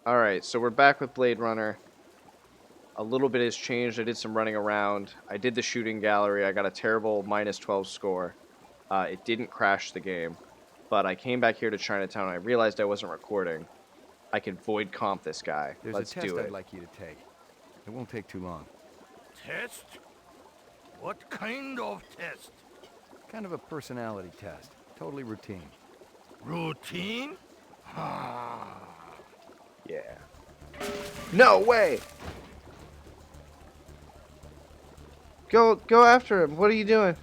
Alright, so we're back with Blade Runner. A little bit has changed. I did some running around. I did the shooting gallery. I got a terrible -12 score. It didn't crash the game. But I came back here to Chinatown and I realized I wasn't recording. I can void comp this guy. There's a Let's test do I'd it. like you to take. It won't take too long. Test? What kind of test? Kind of a personality test. Totally routine. Routine? Yeah. No way! Go after him. What are you doing?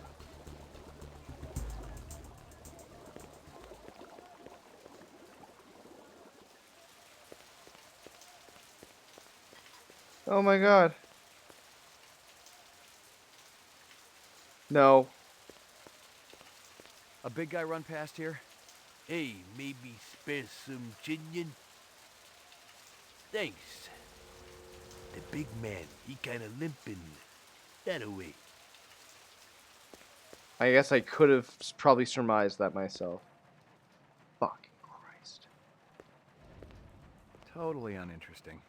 Oh my god. No. A big guy run past here? Hey, maybe spare some chinion? Thanks. The big man, he kinda limping. That away. I guess I could have probably surmised that myself. Fucking Christ. Totally uninteresting.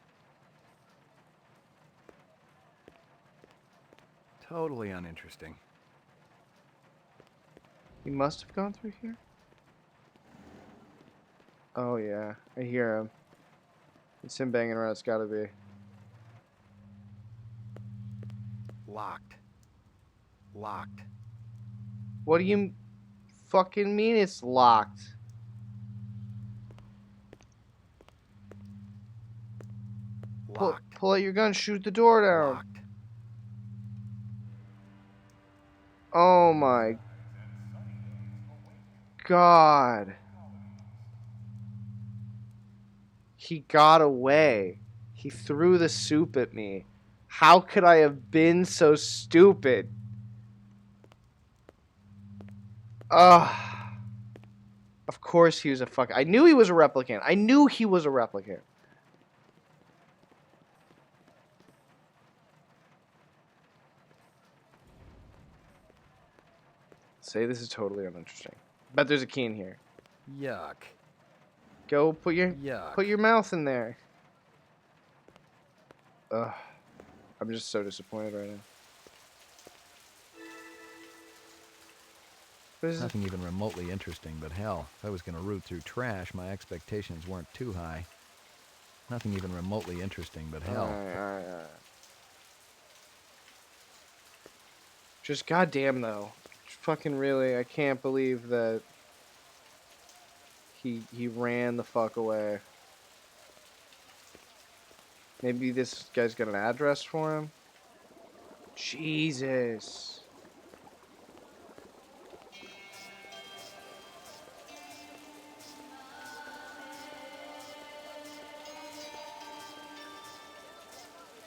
Totally uninteresting. He must have gone through here? Oh yeah, I hear him. It's him banging around, it's gotta be. Locked. Locked. What do you fucking mean it's locked? Locked. Pull out your gun, shoot the door down. Locked. Oh my god. He got away. He threw the soup at me. How could I have been so stupid? Ugh. Of course he was a fuck. I knew he was a replicant. I knew he was a replicant. Say this is totally uninteresting. Bet there's a key in here. Yuck. Go put your Yuck. mouth in there. Ugh. I'm just so disappointed right now. What is it? Nothing even remotely interesting, but hell, if I was going to root through trash, my expectations weren't too high. Nothing even remotely interesting, but hell. Alright. Just goddamn though. Fucking really, I can't believe that he ran the fuck away. Maybe this guy's got an address for him? Jesus.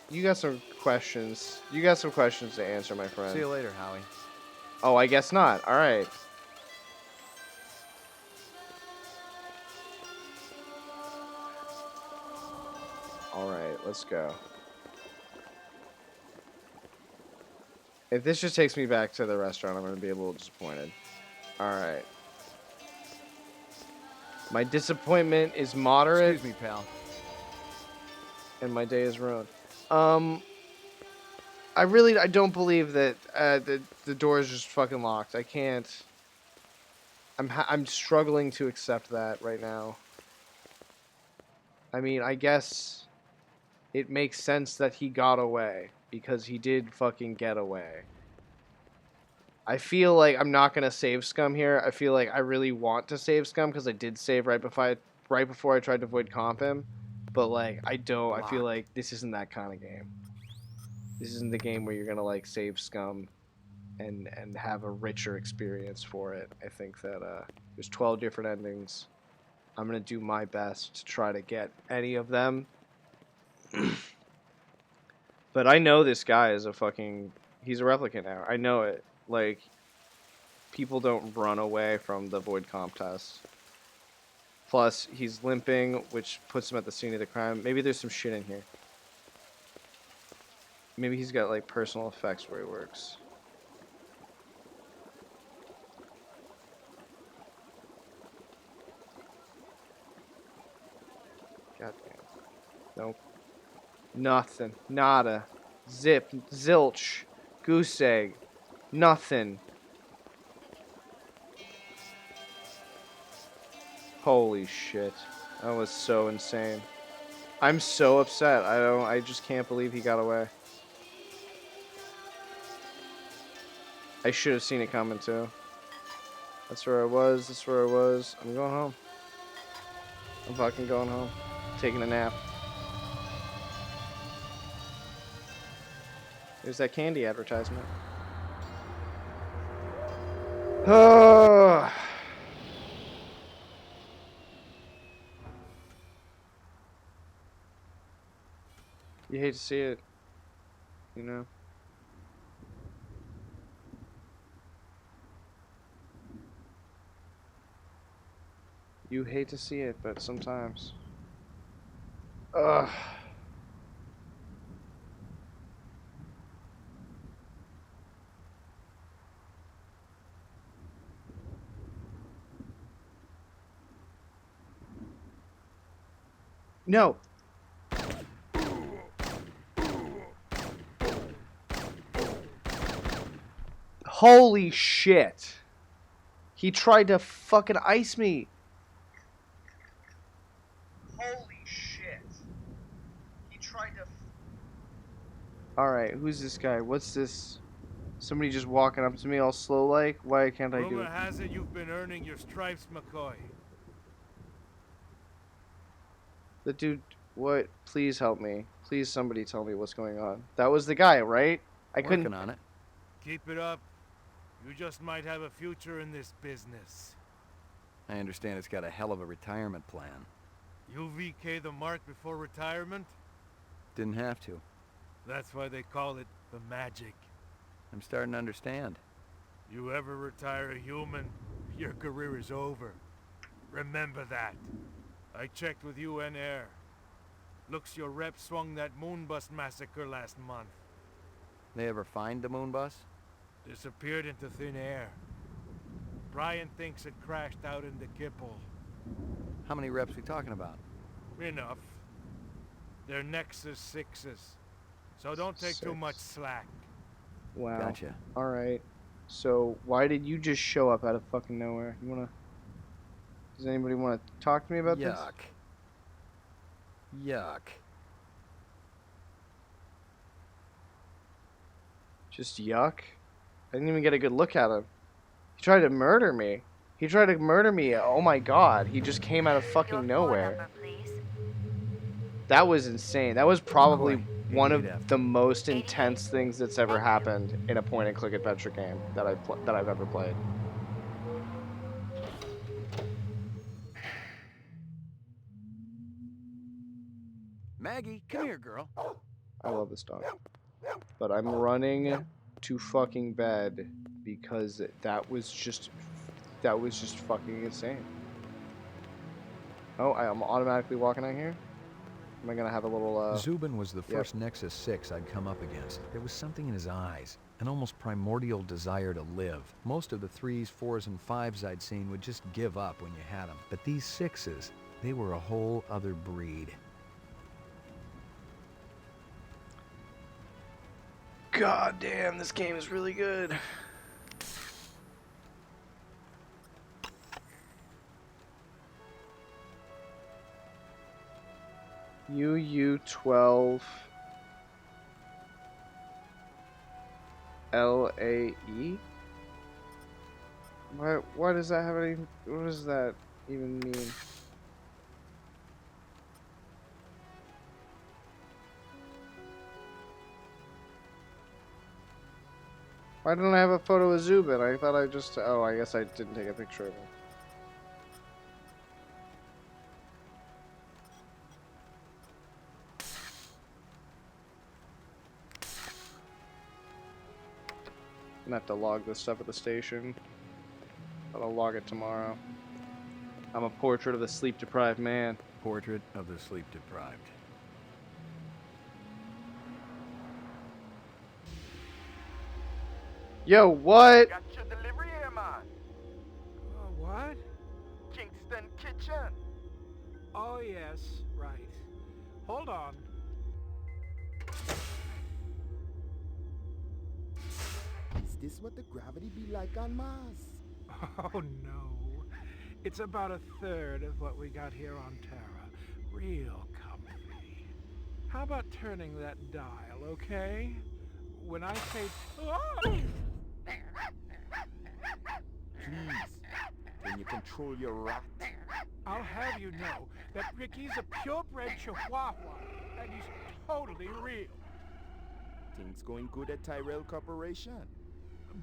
You got some questions. You got some questions to answer, my friend. See you later, Howie. Oh, I guess not. All right. All right, let's go. If this just takes me back to the restaurant, I'm going to be a little disappointed. All right. My disappointment is moderate. Excuse me, pal. And my day is ruined. I don't believe that the door is just fucking locked. I can't. I'm struggling to accept that right now. I mean, I guess it makes sense that he got away because he did fucking get away. I feel like I'm not gonna save Scum here. I feel like I really want to save Scum because I did save right before I tried to void comp him. But like I don't. I feel like this isn't that kind of game. This isn't the game where you're gonna like save Scum and have a richer experience for it. I think that there's 12 different endings. I'm gonna do my best to try to get any of them. But I know this guy is he's a replicant now. I know it. Like, people don't run away from the void comp test. Plus, he's limping, which puts him at the scene of the crime. Maybe there's some shit in here. Maybe he's got, like, personal effects where he works. God damn. Nope. Nothing. Nada. Zip. Zilch. Goose egg. Nothing. Holy shit. That was so insane. I'm so upset. I just can't believe he got away. I should have seen it coming too. That's where I was. That's where I was. I'm going home. I'm fucking going home. Taking a nap. There's that candy advertisement. Oh. You hate to see it, you know. You hate to see it, but sometimes. Ugh. No. Holy shit. He tried to fucking ice me. Holy shit. He tried to... Alright, who's this guy? What's this? Somebody just walking up to me all slow like? Why can't I do Rumor it? has it you've been earning your stripes, McCoy. The dude, what? Please help me. Please somebody tell me what's going on. That was the guy, right? I couldn't... Working on it. Keep it up. You just might have a future in this business. I understand it's got a hell of a retirement plan. You VK the mark before retirement? Didn't have to. That's why they call it the magic. I'm starting to understand. You ever retire a human, your career is over. Remember that. I checked with UN Air. Looks your rep swung that Moonbus massacre last month. They ever find the moon bus? Disappeared into thin air. Brian thinks it crashed out in the Kipple. How many reps we talking about? Enough. They're Nexus 6s. So don't take too much slack. Wow. Gotcha. Alright. So, why did you just show up out of fucking nowhere? You wanna... Does anybody want to talk to me about this? Yuck. Yuck. Just yuck? I didn't even get a good look at him. He tried to murder me. He tried to murder me. Oh my god. He just came out of fucking nowhere. That was insane. That was probably one of the most intense things that's ever happened in a point-and-click adventure game that I've ever played. Maggie, come here, girl. I love this dog. But I'm running to fucking bed because that was just fucking insane. Oh, I'm automatically walking out here? Am I gonna have a little, Zubin was the first Nexus 6 I'd come up against. There was something in his eyes, an almost primordial desire to live. Most of the 3s, 4s, and 5s I'd seen would just give up when you had them. But these 6s, they were a whole other breed. God damn, this game is really good. UU12 LAE? Why does that have any... What does that even mean? Why don't I have a photo of Zubin? I thought I just... Oh, I guess I didn't take a picture of him. I'm gonna have to log this stuff at the station. But I'll log it tomorrow. I'm a portrait of the sleep-deprived man. Portrait of the sleep-deprived. Yo, what? Got your delivery here, man. What? Kingston Kitchen. Oh, yes, right. Hold on. Is this what the gravity be like on Mars? Oh no. It's about a third of what we got here on Terra. Real comfy. How about turning that dial, okay? When I say... Oh! Please, can you control your rat? I'll have you know that Ricky's a purebred chihuahua, and he's totally real. Things going good at Tyrell Corporation?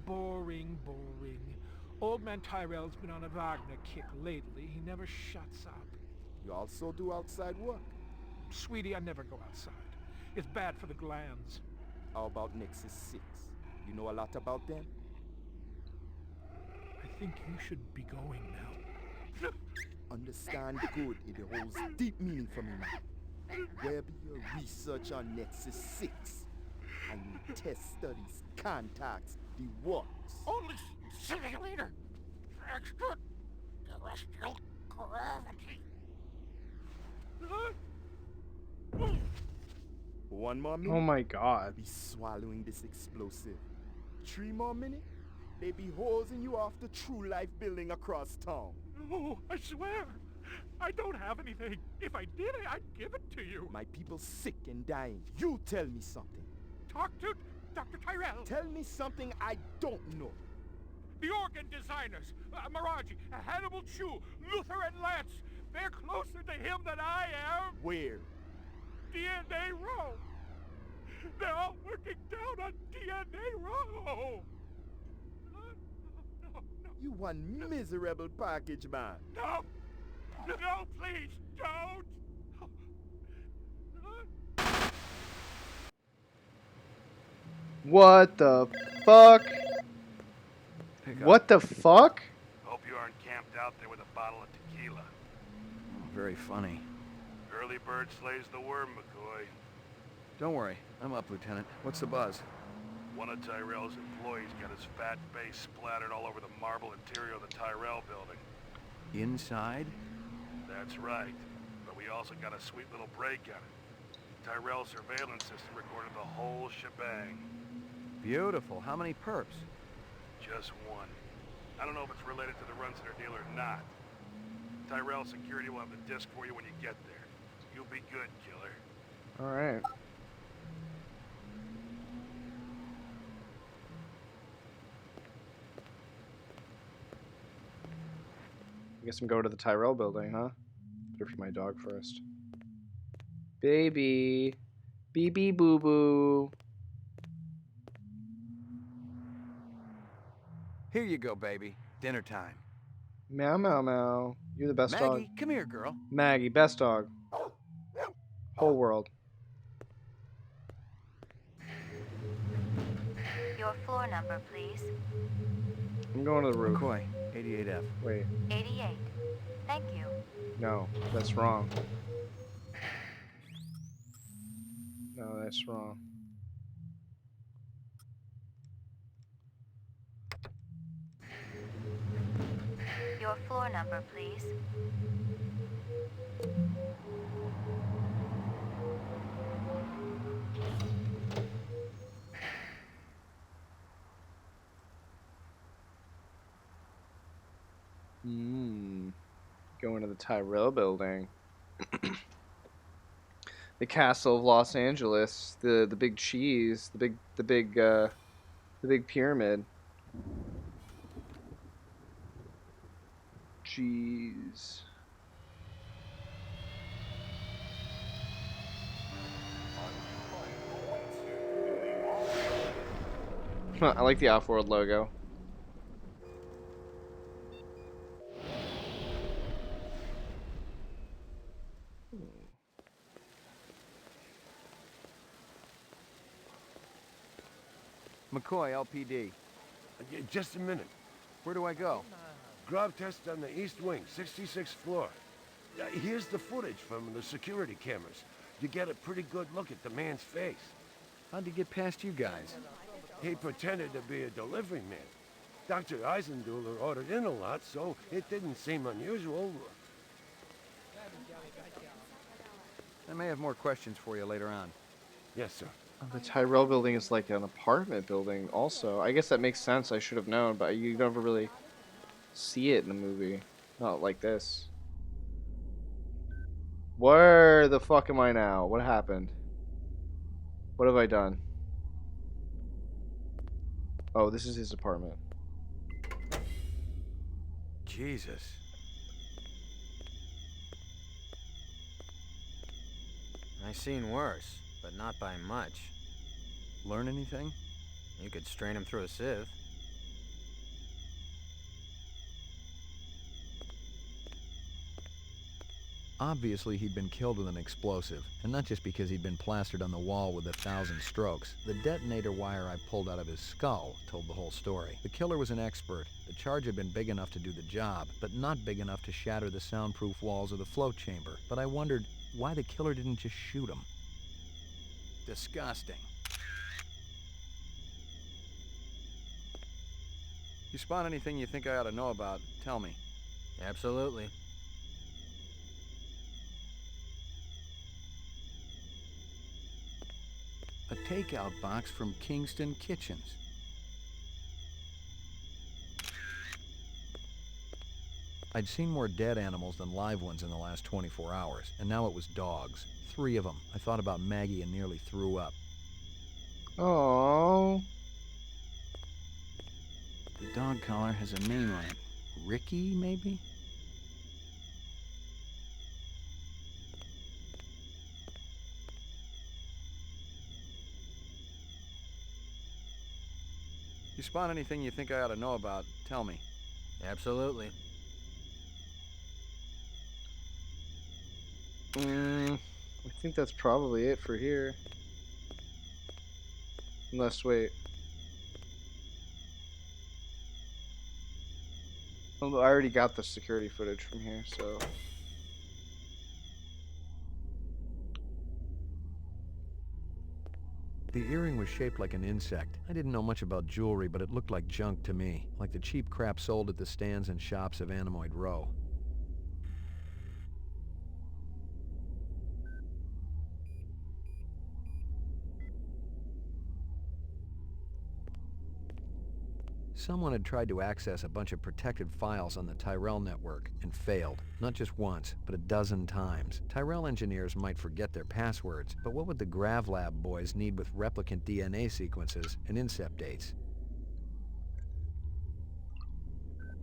Boring, boring. Old man Tyrell's been on a Wagner kick lately. He never shuts up. You also do outside work? Sweetie, I never go outside. It's bad for the glands. How about Nexus 6? You know a lot about them? I think you should be going now. Understand good, it holds deep meaning for me now. Where be your research on Nexus 6? And your test studies, contacts, the works? Only simulator. Extraterrestrial gravity. One more minute. Oh my god. Be swallowing this explosive. 3 more minutes, they be hosing you off the True Life building across town. No, I swear. I don't have anything. If I did, I'd give it to you. My people sick and dying. You tell me something. Talk to Dr. Tyrell. Tell me something I don't know. The organ designers. Miraji, Hannibal Chu, Luther and Lance. They're closer to him than I am. Where? DNA Row. They're all working down on DNA Row. No. You one miserable package man. No, please, don't! What the fuck? What the fuck? Hope you aren't camped out there with a bottle of tequila. Very funny. Early bird slays the worm, McCoy. Don't worry, I'm up, Lieutenant. What's the buzz? One of Tyrell's employees got his fat face splattered all over the marble interior of the Tyrell building. Inside? That's right. But we also got a sweet little break on it. Tyrell's surveillance system recorded the whole shebang. Beautiful. How many perps? Just one. I don't know if it's related to the Runcenter deal or not. Tyrell security will have the disc for you when you get there. You'll be good, killer. Alright. I guess I'm going to the Tyrell building, huh? Better feed my dog first. Baby. BB boo boo. Here you go, baby. Dinner time. Meow meow meow. You're the best dog. Maggie, come here, girl. Maggie, best dog. Whole world. Your floor number, please. I'm going to the roof. McCoy, 88F. Wait, 88. Thank you. no, that's wrong. No, that's wrong. Your floor number, please. Going to the Tyrell building. The Castle of Los Angeles, the big cheese, the big pyramid. Jeez. I like the off-world logo. McCoy, LPD. Just a minute. Where do I go? Grav test on the east wing, 66th floor. Here's the footage from the security cameras. You get a pretty good look at the man's face. How'd he get past you guys? He pretended to be a delivery man. Dr. Eisenduller ordered in a lot, so it didn't seem unusual. I may have more questions for you later on. Yes, sir. Oh, the Tyrell building is like an apartment building also. I guess that makes sense. I should have known, but you never really see it in the movie. Not like this. Where the fuck am I now? What happened? What have I done? Oh, this is his apartment. Jesus. I've seen worse, but not by much. Learn anything? You could strain him through a sieve. Obviously, he'd been killed with an explosive, and not just because he'd been plastered on the wall with 1,000 strokes. The detonator wire I pulled out of his skull told the whole story. The killer was an expert. The charge had been big enough to do the job, but not big enough to shatter the soundproof walls of the float chamber. But I wondered why the killer didn't just shoot him. Disgusting. You spot anything you think I ought to know about, tell me. Absolutely. A takeout box from Kingston Kitchens. I'd seen more dead animals than live ones in the last 24 hours, and now it was dogs. 3 of them. I thought about Maggie and nearly threw up. Oh. The dog collar has a name on it. Ricky, maybe? You spot anything you think I ought to know about, tell me. Absolutely. I think that's probably it for here. Unless, wait. Although I already got the security footage from here, so. The earring was shaped like an insect. I didn't know much about jewelry, but it looked like junk to me, like the cheap crap sold at the stands and shops of Anemoid Row. Someone had tried to access a bunch of protected files on the Tyrell network and failed. Not just once, but a dozen times. Tyrell engineers might forget their passwords, but what would the GravLab boys need with replicant DNA sequences and incept dates?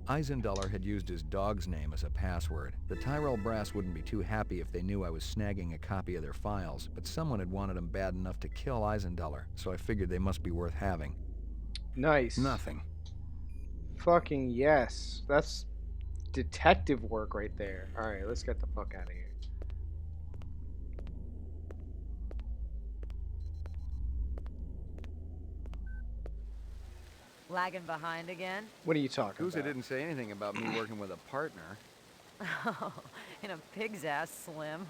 Eisenduller had used his dog's name as a password. The Tyrell brass wouldn't be too happy if they knew I was snagging a copy of their files, but someone had wanted him bad enough to kill Eisenduller, so I figured they must be worth having. Nice. Nothing. Fucking yes. That's detective work right there. Alright, let's get the fuck out of here. Lagging behind again? What are you talking Gouza about? didn't say anything about me working with a partner. Oh, in a pig's ass, Slim.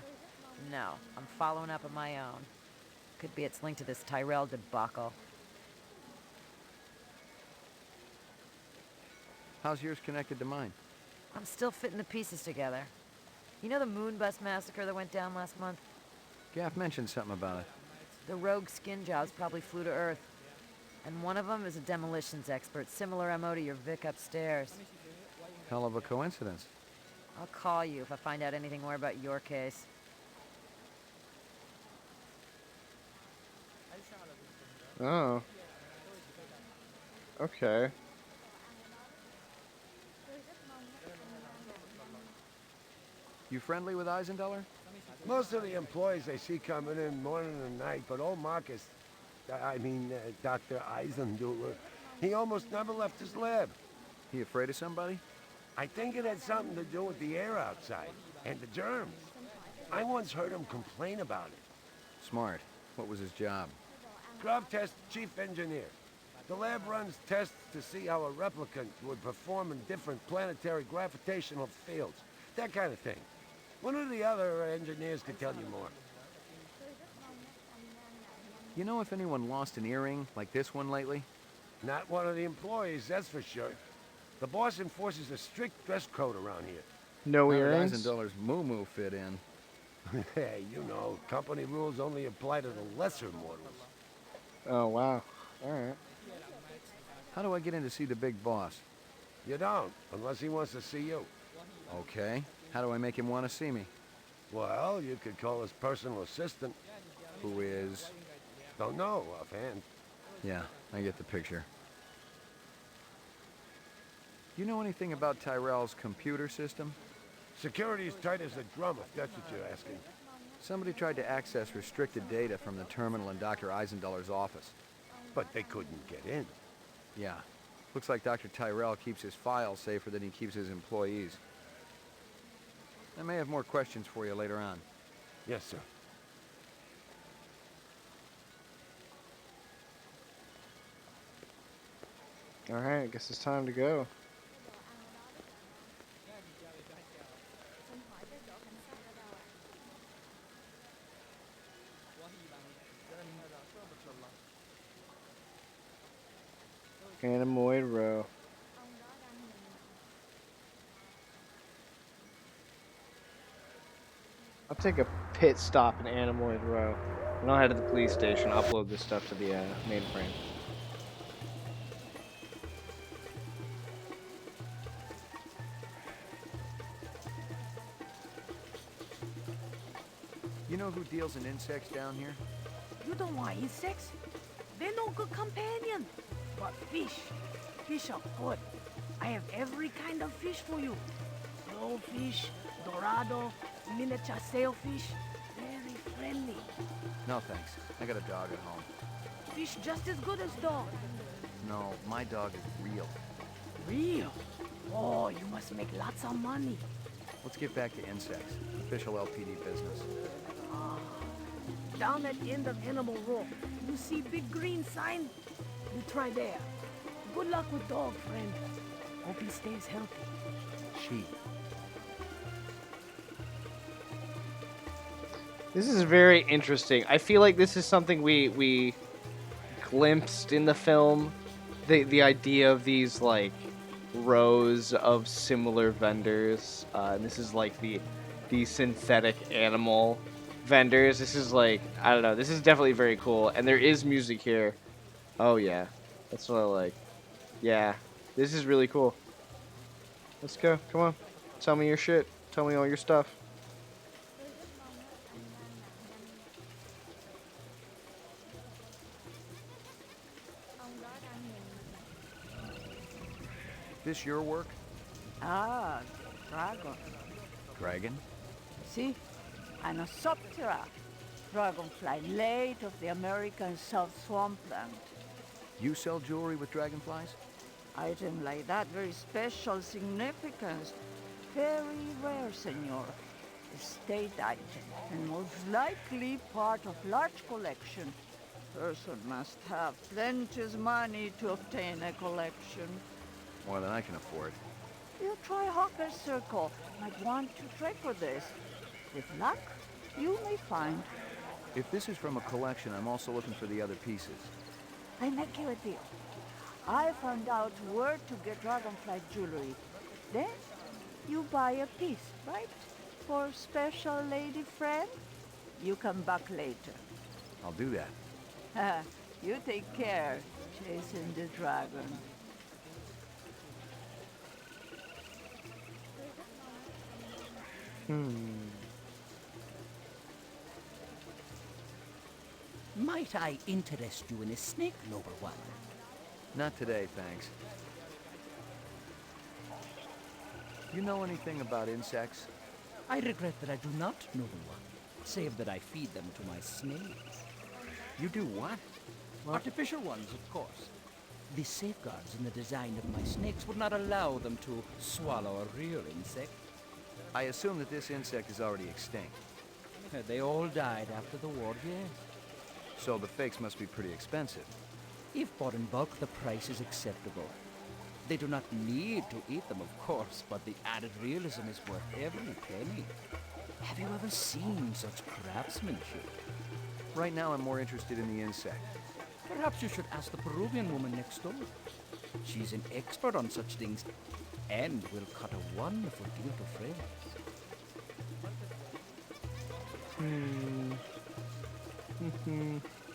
No, I'm following up on my own. Could be it's linked to this Tyrell debacle. How's yours connected to mine? I'm still fitting the pieces together. You know the Moonbus massacre that went down last month? Gaff mentioned something about it. The rogue skin jobs probably flew to Earth. And one of them is a demolitions expert, similar MO to your Vic upstairs. Hell of a coincidence. I'll call you if I find out anything more about your case. Oh. Okay. You friendly with Eisenduller? Most of the employees I see coming in morning and night, but old Marcus, Dr. Eisenduller, he almost never left his lab. He afraid of somebody? I think it had something to do with the air outside and the germs. I once heard him complain about it. Smart. What was his job? GravTest chief engineer. The lab runs tests to see how a replicant would perform in different planetary gravitational fields. That kind of thing. One of the other engineers could tell you more. You know if anyone lost an earring like this one lately? Not one of the employees, that's for sure. The boss enforces a strict dress code around here. No How did earrings? Eisenduller's moo-moo fit in? Hey, you know, company rules only apply to the lesser mortals. Oh, wow. Alright. How do I get in to see the big boss? You don't, unless he wants to see you. Okay. How do I make him want to see me? Well, you could call his personal assistant. Who is... Don't know offhand. Yeah, I get the picture. You know anything about Tyrell's computer system? Security's tight as a drum, if that's what you're asking. Somebody tried to access restricted data from the terminal in Dr. Eisendoller's office. But they couldn't get in. Yeah. Looks like Dr. Tyrell keeps his files safer than he keeps his employees. I may have more questions for you later on. Yes, sir. Alright, I guess it's time to go. Anemoid Row. I'll take a pit stop in Anemoid Row. And I'll head to the police station, upload this stuff to the mainframe. You know who deals in insects down here? You don't want insects? They're no good companion. But fish are good. I have every kind of fish for you. Blowfish, dorado, miniature sailfish. Very friendly. No, thanks. I got a dog at home. Fish just as good as dog. No, my dog is real. Real? Oh, you must make lots of money. Let's get back to insects. Official LPD business. Down at end of Animal Row, you see big green sign? You try there. Good luck with dog, friend. Hope he stays healthy. She. This is very interesting. I feel like this is something we glimpsed in the film. The idea of these like rows of similar vendors. And this is like the synthetic animal vendors. This is like, I don't know. This is definitely very cool. And there is music here. Oh yeah, that's what I like. Yeah, this is really cool. Let's go. Come on. Tell me your shit. Tell me all your stuff. This your work? Ah, dragon. Dragon? See? Anosoptera. Dragonfly late of the American South Swampland. You sell jewelry with dragonflies? Item like that, very special significance. Very rare, senor. Estate item, and most likely part of large collection. Person must have plenty money to obtain a collection. More than I can afford. You try Hawker's Circle. Might want to trade for this. With luck, you may find. If this is from a collection, I'm also looking for the other pieces. I make you a deal. I found out where to get dragonfly jewelry. Then, you buy a piece, right? For special lady friend? You come back later. I'll do that. You take care, chasing the dragon. Might I interest you in a snake, noble one? Not today, thanks. You know anything about insects? I regret that I do not, noble one, save that I feed them to my snakes. You do what? Artificial ones, of course. The safeguards in the design of my snakes would not allow them to swallow a real insect. I assume that this insect is already extinct. They all died after the war, yes. So the fakes must be pretty expensive. If bought in bulk, the price is acceptable. They do not need to eat them, of course, but the added realism is worth every penny. Have you ever seen such craftsmanship? Right now, I'm more interested in the insect. Perhaps you should ask the Peruvian woman next door. She's an expert on such things, and will cut a wonderful deal to friends.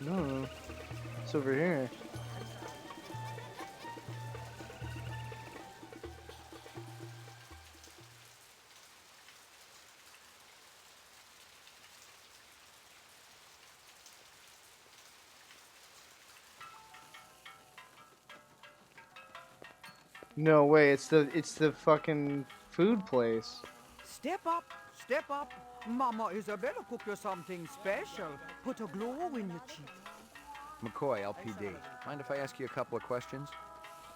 No. It's over here. No way, it's the fucking food place. Step up, step up. Mama Isabella cooked you something special. Put a glow in your cheek. McCoy, LPD. Mind if I ask you a couple of questions?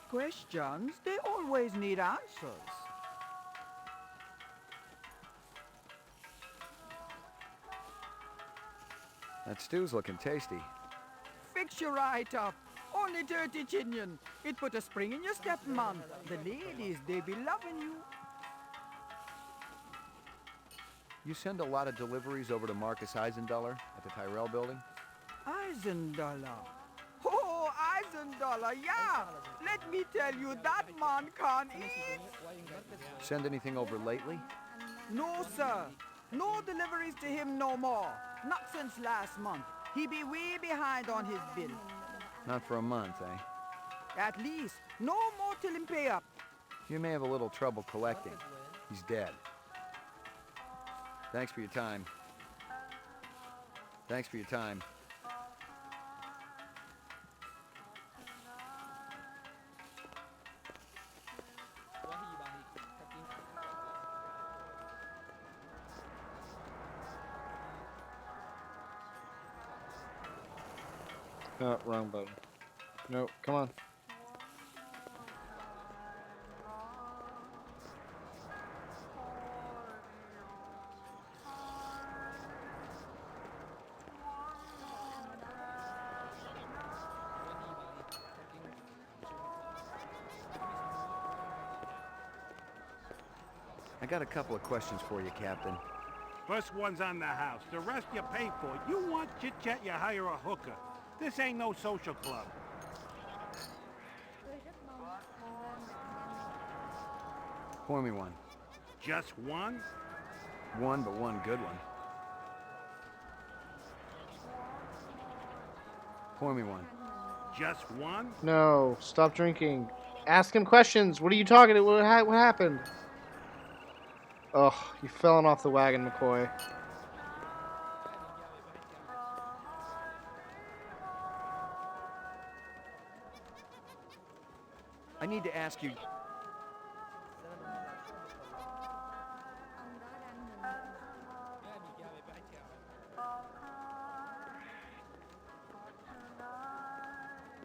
Questions? They always need answers. That stew's looking tasty. Fix you right up. Only dirty chinion. It put a spring in your step, man. The ladies, they be loving you. You send a lot of deliveries over to Marcus Eisendaler at the Tyrell building? Eisendaler. Oh, Eisendaler, yeah. Let me tell you, that man can't eat. Send anything over lately? No, sir. No deliveries to him no more. Not since last month. He be way behind on his bill. Not for a month, eh? At least. No more till him pay up. You may have a little trouble collecting. He's dead. Thanks for your time. Thanks for your time. Oh, wrong button. No, come on. I got a couple of questions for you, Captain. First one's on the house. The rest you pay for. You want chit-chat, you hire a hooker. This ain't no social club. Pour me one. Just one? One, but one good one. Pour me one. Just one? No, stop drinking. Ask him questions. What are you talking about? What happened? Ugh, you fallen off the wagon, McCoy. I need to ask you...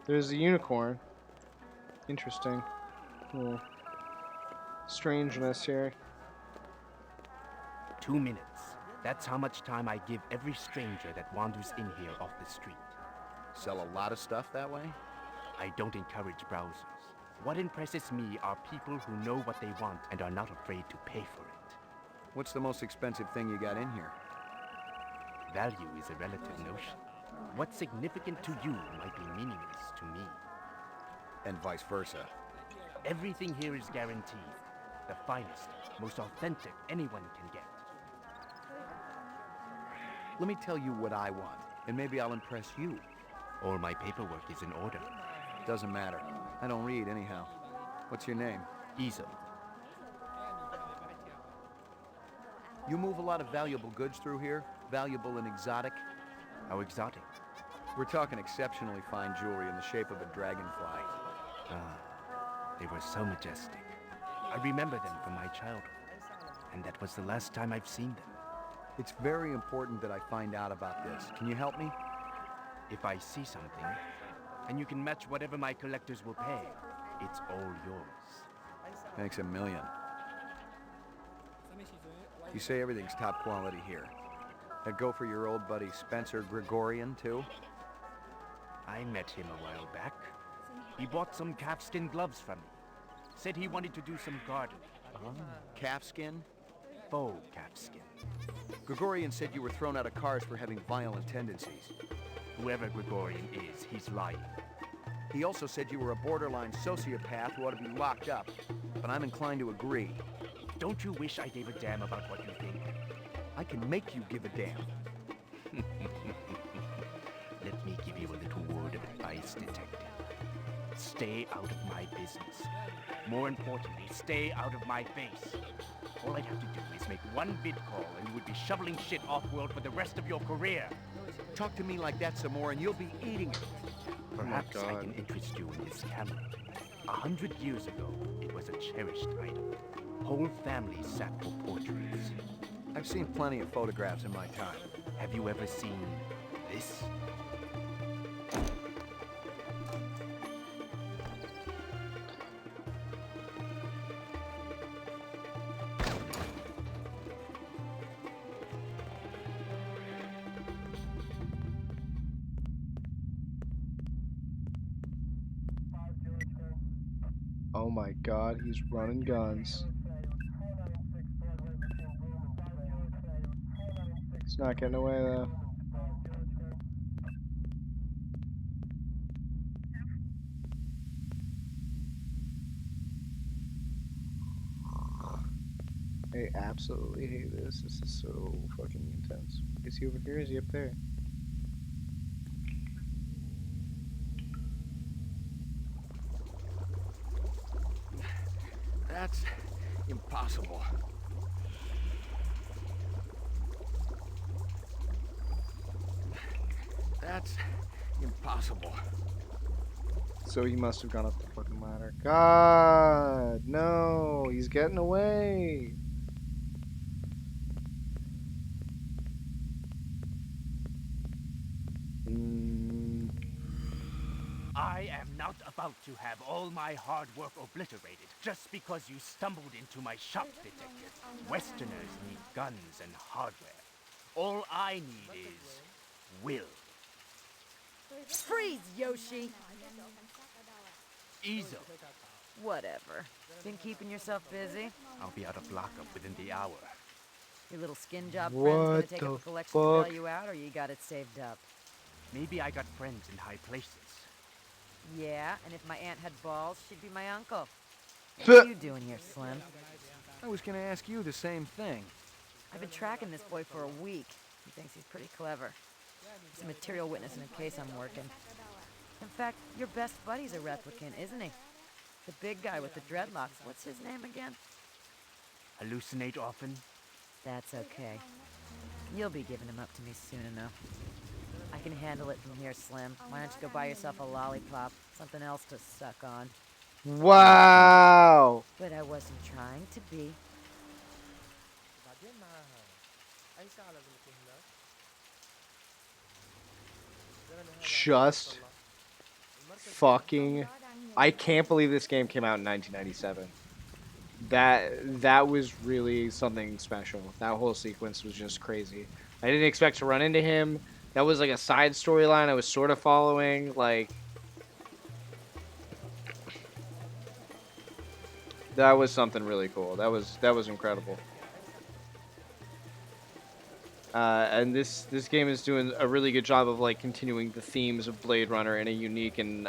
There's a unicorn. Interesting. Strangeness here. 2 minutes. That's how much time I give every stranger that wanders in here off the street. Sell a lot of stuff that way? I don't encourage browsers. What impresses me are people who know what they want and are not afraid to pay for it. What's the most expensive thing you got in here? Value is a relative notion. What's significant to you might be meaningless to me. And vice versa. Everything here is guaranteed. The finest, most authentic anyone can get. Let me tell you what I want, and maybe I'll impress you. All my paperwork is in order. Doesn't matter. I don't read anyhow. What's your name? Easel. You move a lot of valuable goods through here? Valuable and exotic? How exotic? We're talking exceptionally fine jewelry in the shape of a dragonfly. Ah, they were so majestic. I remember them from my childhood, and that was the last time I've seen them. It's very important that I find out about this. Can you help me? If I see something, and you can match whatever my collectors will pay, it's all yours. Thanks a million. You say everything's top quality here. That go for your old buddy Spencer Gregorian, too? I met him a while back. He bought some calfskin gloves from me. Said he wanted to do some gardening. Calfskin? Faux calfskin. Gregorian said you were thrown out of cars for having violent tendencies. Whoever Gregorian is, he's lying. He also said you were a borderline sociopath who ought to be locked up, but I'm inclined to agree. Don't you wish I gave a damn about what you think? I can make you give a damn. Let me give you a little word of advice, detective. Stay out of my business. More importantly, stay out of my face. All I'd have to do is make one vid call and you would be shoveling shit off-world for the rest of your career. Talk to me like that some more and you'll be eating it. Perhaps I can interest you in this camera. 100 years ago, it was a cherished item. Whole families sat for portraits. I've seen plenty of photographs in my time. Have you ever seen this? Oh my god, he's running guns. He's not getting away though. I absolutely hate this. This is so fucking intense. Is he over here? Is he up there? That's impossible. That's impossible. So he must have gone up the fucking ladder. God, no, he's getting away. I am not about to have all my hard work obliterated just because you stumbled into my shop, detective. Westerners need guns and hardware. All I need is will. Freeze, Yoshi! Ezo. Whatever. Been keeping yourself busy? I'll be out of lockup within the hour. Your little skin job friend's gonna What take the up a collection to fuck? bail you out, or you got it saved up? Maybe I got friends in high places. Yeah, and if my aunt had balls, she'd be my uncle. What are you doing here, Slim? I was gonna ask you the same thing. I've been tracking this boy for a week. He thinks he's pretty clever. He's a material witness in a case I'm working. In fact, your best buddy's a replicant, isn't he? The big guy with the dreadlocks. What's his name again? Hallucinate often? That's okay. You'll be giving him up to me soon enough. I can handle it from here, Slim. Why don't you go buy yourself a lollipop? Something else to suck on. Wow. But I wasn't trying to be. Just fucking... I can't believe this game came out in 1997. That was really something special. That whole sequence was just crazy. I didn't expect to run into him. That was like a side storyline I was sort of following. Like, that was something really cool. That was incredible. And this game is doing a really good job of like continuing the themes of Blade Runner in a unique and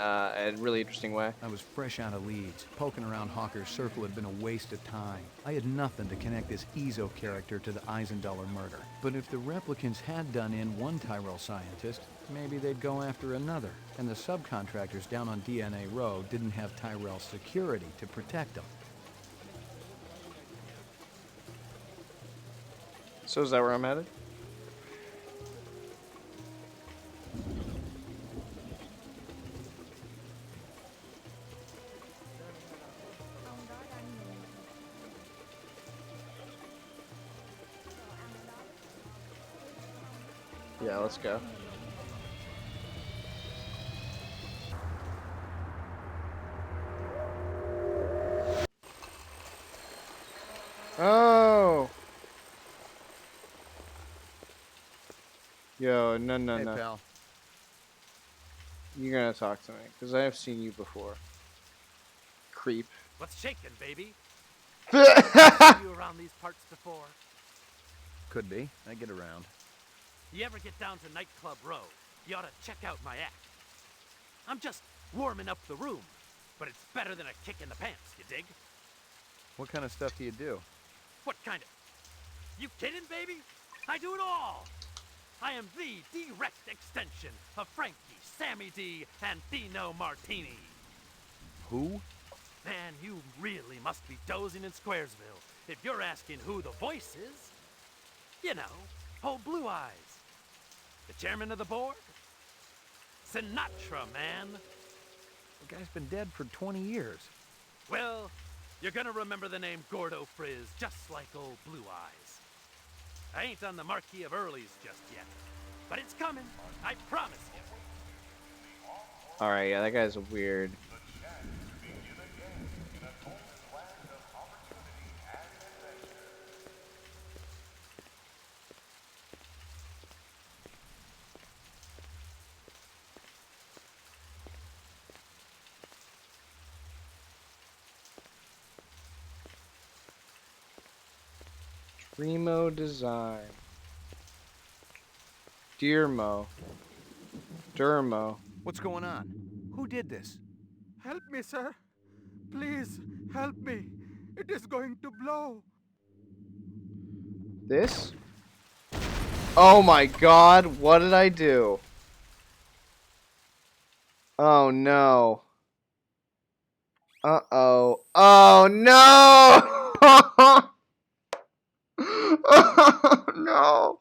really interesting way. I was fresh out of Leeds. Poking around Hawker's Circle had been a waste of time. I had nothing to connect this Ezo character to the Eisendaler murder. But if the replicants had done in one Tyrell scientist, maybe they'd go after another. And the subcontractors down on DNA Row didn't have Tyrell security to protect them. So is that where I'm headed? Yeah, let's go. Oh! Yo, no, Hey, no. pal. You're gonna talk to me, because I have seen you before. Creep. What's shaking, baby? Yeah, You around these parts before? Could be. I get around. You ever get down to Nightclub Row, you ought to check out my act. I'm just warming up the room, but it's better than a kick in the pants, you dig? What kind of stuff do you do? What kind of... You kidding, baby? I do it all! I am the direct extension of Frankie, Sammy D, and Dino Martini. Who? Man, you really must be dozing in Squaresville if you're asking who the voice is. You know, old Blue Eyes. The chairman of the board? Sinatra, man. The guy's been dead for 20 years. Well, you're gonna remember the name Gordo Frizz just like old Blue Eyes. I ain't on the Marquis of Early's just yet, but it's coming, I promise you. Alright, yeah, that guy's weird. Remo Design. Dearmo. Dermo. What's going on? Who did this? Help me, sir. Please, help me. It is going to blow. This? Oh my god, what did I do? Oh no. Uh-oh. Oh no! Oh no!